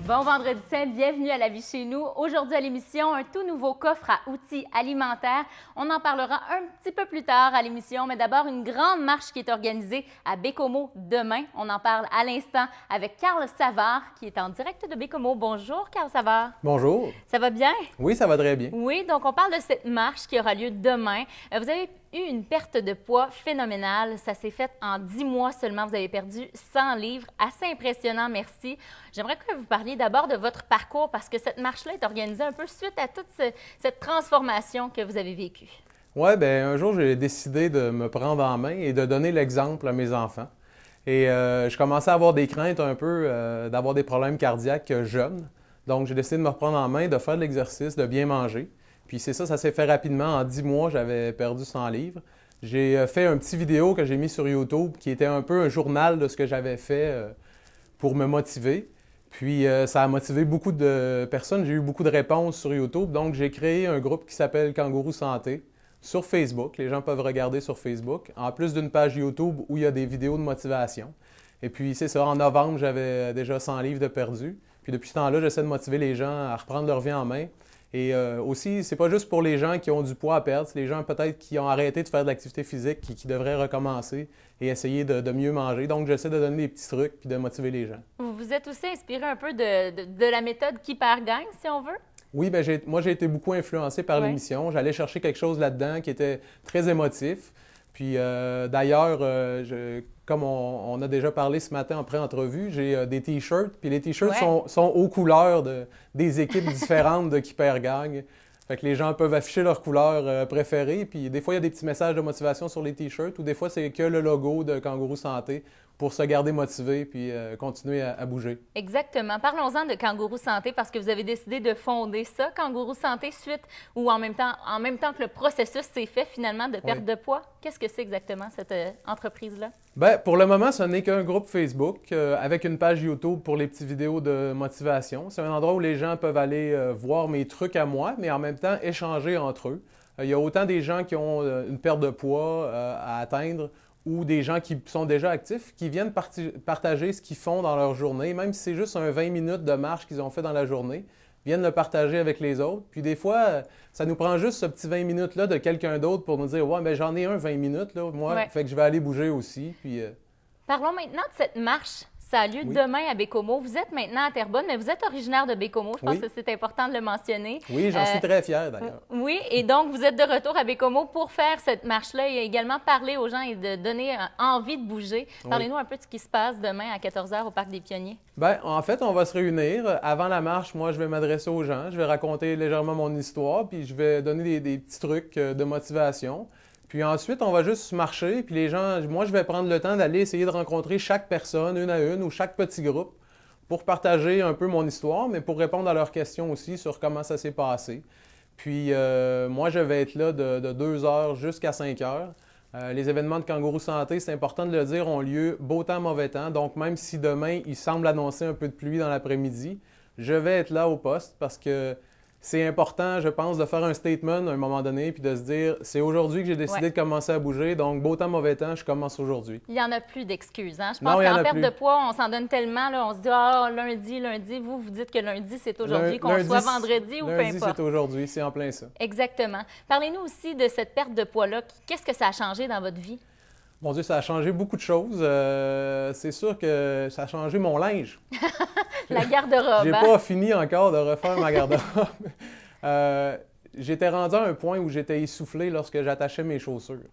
Bon vendredi saint, bienvenue à La Vie chez nous. Aujourd'hui à l'émission, un tout nouveau coffre à outils alimentaires. On en parlera un petit peu plus tard à l'émission, mais d'abord une grande marche qui est organisée à Baie-Comeau demain. On en parle à l'instant avec Carl Savard qui est en direct de Baie-Comeau. Bonjour Carl Savard. Bonjour. Ça va bien? Oui, ça va très bien. Oui, donc on parle de cette marche qui aura lieu demain. Vous avez eu une perte de poids phénoménale. Ça s'est fait en 10 mois seulement. Vous avez perdu 100 livres. Assez impressionnant, merci. J'aimerais que vous parliez d'abord de votre parcours parce que cette marche-là est organisée un peu suite à toute cette transformation que vous avez vécue. Oui, bien, un jour, j'ai décidé de me prendre en main et de donner l'exemple à mes enfants. Et je commençais à avoir des craintes un peu d'avoir des problèmes cardiaques jeunes. Donc, j'ai décidé de me reprendre en main, de faire de l'exercice, de bien manger. Puis c'est ça s'est fait rapidement. En 10 mois, j'avais perdu 100 livres. J'ai fait un petit vidéo que j'ai mis sur YouTube qui était un peu un journal de ce que j'avais fait pour me motiver. Puis ça a motivé beaucoup de personnes. J'ai eu beaucoup de réponses sur YouTube. Donc j'ai créé un groupe qui s'appelle Kangourou Santé sur Facebook. Les gens peuvent regarder sur Facebook. En plus d'une page YouTube où il y a des vidéos de motivation. Et puis c'est ça, en novembre, j'avais déjà 100 livres de perdus. Puis depuis ce temps-là, j'essaie de motiver les gens à reprendre leur vie en main. Et aussi, c'est pas juste pour les gens qui ont du poids à perdre, c'est les gens peut-être qui ont arrêté de faire de l'activité physique, qui devraient recommencer et essayer de mieux manger. Donc, j'essaie de donner des petits trucs puis de motiver les gens. Vous vous êtes aussi inspiré un peu de la méthode Qui perd gagne, si on veut? Oui, bien, moi, j'ai été beaucoup influencé par l'émission. J'allais chercher quelque chose là-dedans qui était très émotif. Puis d'ailleurs, comme on a déjà parlé ce matin en pré-entrevue, j'ai des T-shirts. Puis les T-shirts sont aux couleurs des équipes différentes de Qui perd gagne. Fait que les gens peuvent afficher leurs couleurs préférées. Puis des fois, il y a des petits messages de motivation sur les T-shirts. Ou des fois, c'est que le logo de Kangourou Santé pour se garder motivé puis continuer à bouger. Exactement. Parlons-en de Kangourou Santé parce que vous avez décidé de fonder ça, Kangourou Santé, suite ou en même temps que le processus s'est fait finalement de perte de poids. Qu'est-ce que c'est exactement cette entreprise-là? Bien, pour le moment, ce n'est qu'un groupe Facebook avec une page YouTube pour les petites vidéos de motivation. C'est un endroit où les gens peuvent aller voir mes trucs à moi, mais en même temps échanger entre eux. Il y a autant des gens qui ont une perte de poids à atteindre ou des gens qui sont déjà actifs, qui viennent partager ce qu'ils font dans leur journée, même si c'est juste un 20 minutes de marche qu'ils ont fait dans la journée, viennent le partager avec les autres. Puis des fois, ça nous prend juste ce petit 20 minutes-là de quelqu'un d'autre pour nous dire « Ouais, mais j'en ai un 20 minutes, là, moi, fait que je vais aller bouger aussi. » Puis Parlons maintenant de cette marche. Ça a lieu demain à Baie-Comeau. Vous êtes maintenant à Terrebonne, mais vous êtes originaire de Baie-Comeau. Je pense que c'est important de le mentionner. Oui, j'en suis très fier d'ailleurs. Oui, et donc vous êtes de retour à Baie-Comeau pour faire cette marche-là et également parler aux gens et de donner envie de bouger. Parlez-nous un peu de ce qui se passe demain à 14h au Parc des Pionniers. Bien, en fait, on va se réunir. Avant la marche, moi, je vais m'adresser aux gens. Je vais raconter légèrement mon histoire, puis je vais donner des petits trucs de motivation. Puis ensuite, on va juste marcher, puis les gens, moi, je vais prendre le temps d'aller essayer de rencontrer chaque personne, une à une, ou chaque petit groupe, pour partager un peu mon histoire, mais pour répondre à leurs questions aussi sur comment ça s'est passé. Puis moi, je vais être là de 2h jusqu'à 5h. Les événements de Kangourou Santé, c'est important de le dire, ont lieu beau temps, mauvais temps. Donc, même si demain, il semble annoncer un peu de pluie dans l'après-midi, je vais être là au poste parce que c'est important, je pense, de faire un statement à un moment donné puis de se dire c'est aujourd'hui que j'ai décidé de commencer à bouger, donc beau temps, mauvais temps, je commence aujourd'hui. Il n'y en a plus d'excuses. Hein? Je pense qu'en perte de poids, on s'en donne tellement, là, on se dit ah, lundi, vous dites que lundi, c'est aujourd'hui, qu'on soit vendredi ou peu importe. Lundi, c'est aujourd'hui, c'est en plein ça. Exactement. Parlez-nous aussi de cette perte de poids-là. Qu'est-ce que ça a changé dans votre vie? Mon Dieu, ça a changé beaucoup de choses. C'est sûr que ça a changé mon linge. La garde-robe. J'ai pas fini encore de refaire ma garde-robe. J'étais rendu à un point où j'étais essoufflé lorsque j'attachais mes chaussures.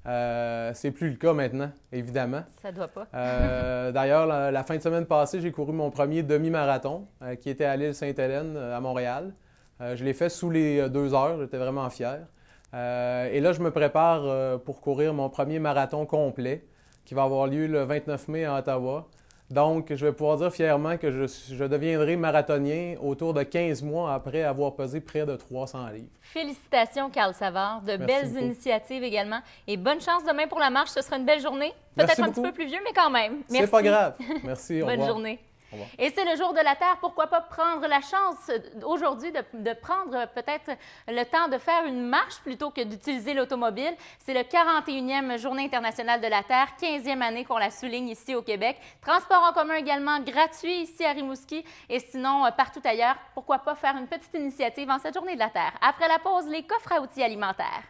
C'est plus le cas maintenant, évidemment. Ça doit pas. D'ailleurs, la fin de semaine passée, j'ai couru mon premier demi-marathon qui était à l'île Sainte-Hélène, à Montréal. Je l'ai fait sous les 2 heures, j'étais vraiment fier. Et là, je me prépare pour courir mon premier marathon complet qui va avoir lieu le 29 mai à Ottawa. Donc, je vais pouvoir dire fièrement que je deviendrai marathonien autour de 15 mois après avoir pesé près de 300 livres. Félicitations, Carl Savard. De belles initiatives également. Et bonne chance demain pour la marche. Ce sera une belle journée. Peut-être un petit peu plus vieux, mais quand même. Merci. C'est pas grave. Merci. Au revoir. Bonne journée. Au revoir. Et c'est le jour de la Terre. Pourquoi pas prendre la chance aujourd'hui de prendre peut-être le temps de faire une marche plutôt que d'utiliser l'automobile. C'est le 41e Journée internationale de la Terre, 15e année qu'on la souligne ici au Québec. Transport en commun également gratuit ici à Rimouski et sinon partout ailleurs. Pourquoi pas faire une petite initiative en cette Journée de la Terre? Après la pause, les coffres à outils alimentaires.